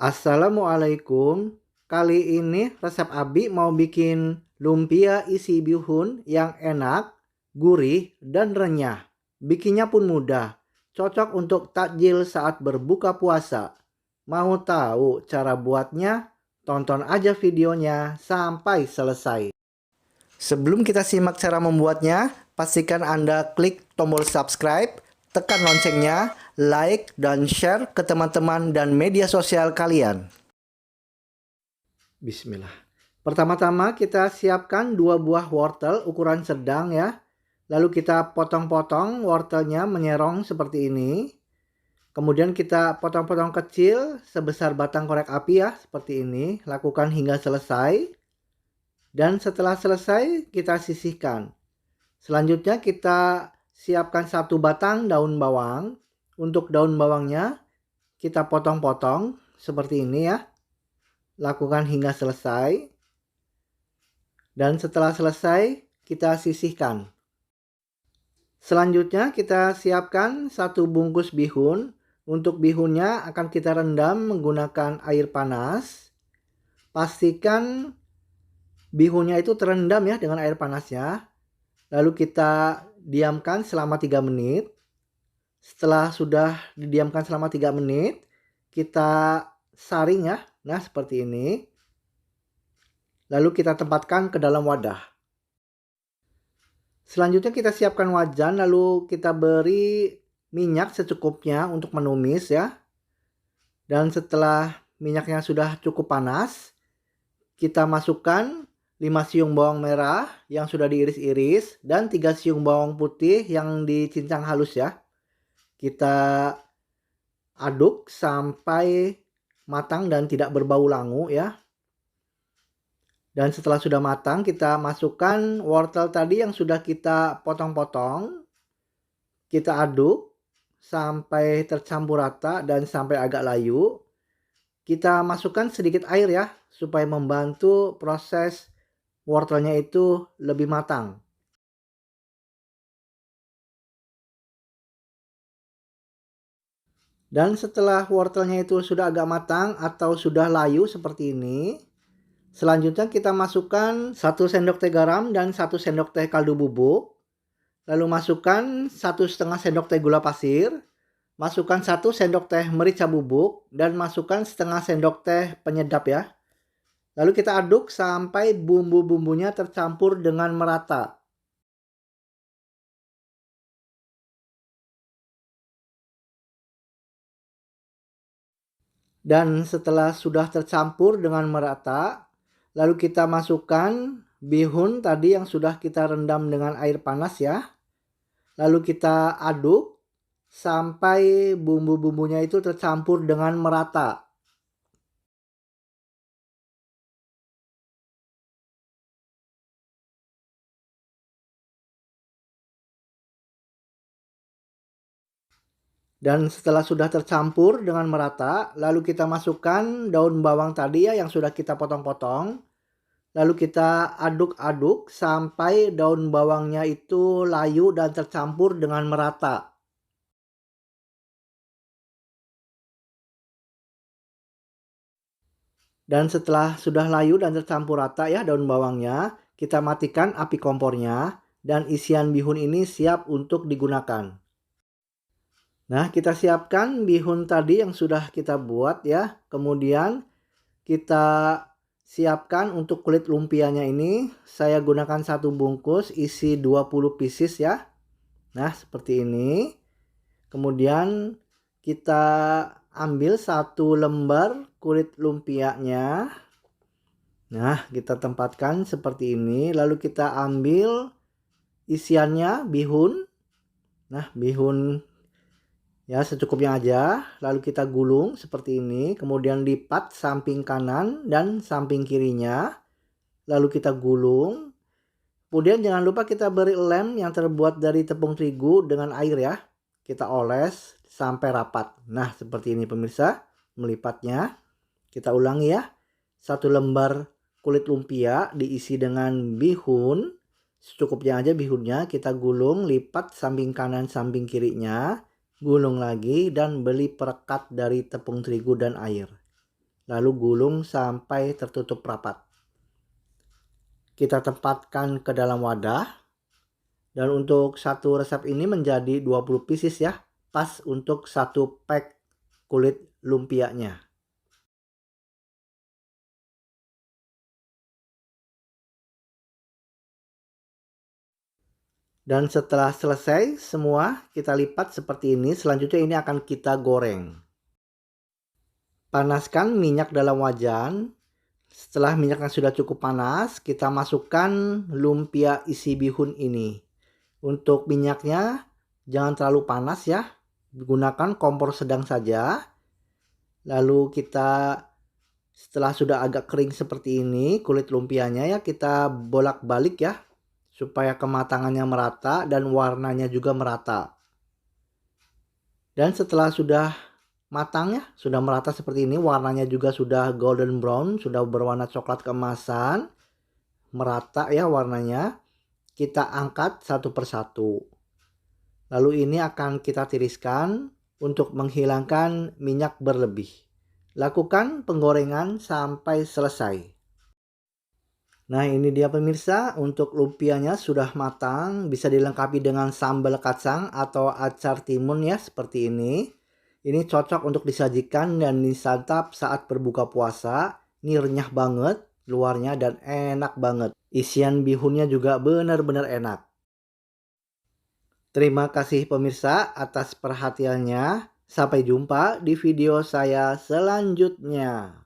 Assalamualaikum. Kali ini resep Abi mau bikin lumpia isi bihun yang enak, gurih, dan renyah. Bikinnya pun mudah. Cocok untuk takjil saat berbuka puasa. Mau tahu cara buatnya? Tonton aja videonya sampai selesai. Sebelum kita simak cara membuatnya, pastikan Anda klik tombol subscribe, tekan loncengnya, like, dan share ke teman-teman dan media sosial kalian. Bismillah. Pertama-tama kita siapkan 2 buah wortel ukuran sedang ya. Lalu kita potong-potong wortelnya menyerong seperti ini. Kemudian kita potong-potong kecil sebesar batang korek api ya, seperti ini. Lakukan hingga selesai. Dan setelah selesai kita sisihkan. Selanjutnya kita siapkan 1 batang daun bawang. Untuk daun bawangnya kita potong-potong seperti ini ya. Lakukan hingga selesai. Dan setelah selesai kita sisihkan. Selanjutnya kita siapkan 1 bungkus bihun. Untuk bihunnya akan kita rendam menggunakan air panas. Pastikan bihunnya itu terendam ya dengan air panasnya. Lalu kita diamkan selama 3 menit. Setelah sudah didiamkan selama 3 menit, kita saring ya. Nah, seperti ini. Lalu kita tempatkan ke dalam wadah. Selanjutnya kita siapkan wajan, lalu kita beri minyak secukupnya untuk menumis ya. Dan setelah minyaknya sudah cukup panas, kita masukkan 5 siung bawang merah yang sudah diiris-iris dan 3 siung bawang putih yang dicincang halus ya. Kita aduk sampai matang dan tidak berbau langu ya. Dan setelah sudah matang kita masukkan wortel tadi yang sudah kita potong-potong. Kita aduk sampai tercampur rata dan sampai agak layu. Kita masukkan sedikit air ya supaya membantu proses wortelnya itu lebih matang. Dan setelah wortelnya itu sudah agak matang atau sudah layu seperti ini, selanjutnya kita masukkan 1 sendok teh garam dan 1 sendok teh kaldu bubuk. Lalu masukkan 1,5 sendok teh gula pasir. Masukkan 1 sendok teh merica bubuk dan masukkan setengah sendok teh penyedap ya. Lalu kita aduk sampai bumbu-bumbunya tercampur dengan merata. Dan setelah sudah tercampur dengan merata, lalu kita masukkan bihun tadi yang sudah kita rendam dengan air panas ya. Lalu kita aduk sampai bumbu-bumbunya itu tercampur dengan merata. Dan setelah sudah tercampur dengan merata, lalu kita masukkan daun bawang tadi ya yang sudah kita potong-potong. Lalu kita aduk-aduk sampai daun bawangnya itu layu dan tercampur dengan merata. Dan setelah sudah layu dan tercampur rata ya daun bawangnya, kita matikan api kompornya dan isian bihun ini siap untuk digunakan. Nah, kita siapkan bihun tadi yang sudah kita buat ya. Kemudian kita siapkan untuk kulit lumpianya ini. Saya gunakan 1 bungkus isi 20 pieces ya. Nah, seperti ini. Kemudian kita ambil 1 lembar kulit lumpianya. Nah, kita tempatkan seperti ini. Lalu kita ambil isiannya bihun. Nah, bihun ya secukupnya aja. Lalu kita gulung seperti ini. Kemudian lipat samping kanan dan samping kirinya. Lalu kita gulung. Kemudian jangan lupa kita beri lem yang terbuat dari tepung terigu dengan air ya. Kita oles sampai rapat. Nah, seperti ini pemirsa melipatnya. Kita ulangi ya. 1 lembar kulit lumpia diisi dengan bihun. Secukupnya aja bihunnya. Kita gulung, lipat samping kanan samping kirinya. Gulung lagi dan beli perekat dari tepung terigu dan air. lalu gulung sampai tertutup rapat. Kita tempatkan ke dalam wadah, dan untuk satu resep ini menjadi 20 pieces ya, pas untuk satu pack kulit lumpianya. Dan setelah selesai semua kita lipat seperti ini, selanjutnya ini akan kita goreng. Panaskan minyak dalam wajan. Setelah minyaknya sudah cukup panas, kita masukkan lumpia isi bihun ini. Untuk minyaknya jangan terlalu panas ya, gunakan kompor sedang saja. Lalu kita setelah sudah agak kering seperti ini kulit lumpianya ya, kita bolak-balik ya supaya kematangannya merata dan warnanya juga merata. Dan setelah sudah matang ya, sudah merata seperti ini, warnanya juga sudah golden brown, sudah berwarna coklat keemasan, merata ya warnanya. Kita angkat satu persatu. Lalu ini akan kita tiriskan untuk menghilangkan minyak berlebih. Lakukan penggorengan sampai selesai. Nah, ini dia pemirsa, untuk lumpianya sudah matang, bisa dilengkapi dengan sambal kacang atau acar timun ya, seperti ini. Ini cocok untuk disajikan dan disantap saat berbuka puasa. Ini renyah banget luarnya dan enak banget. Isian bihunnya juga benar-benar enak. Terima kasih pemirsa atas perhatiannya. Sampai jumpa di video saya selanjutnya.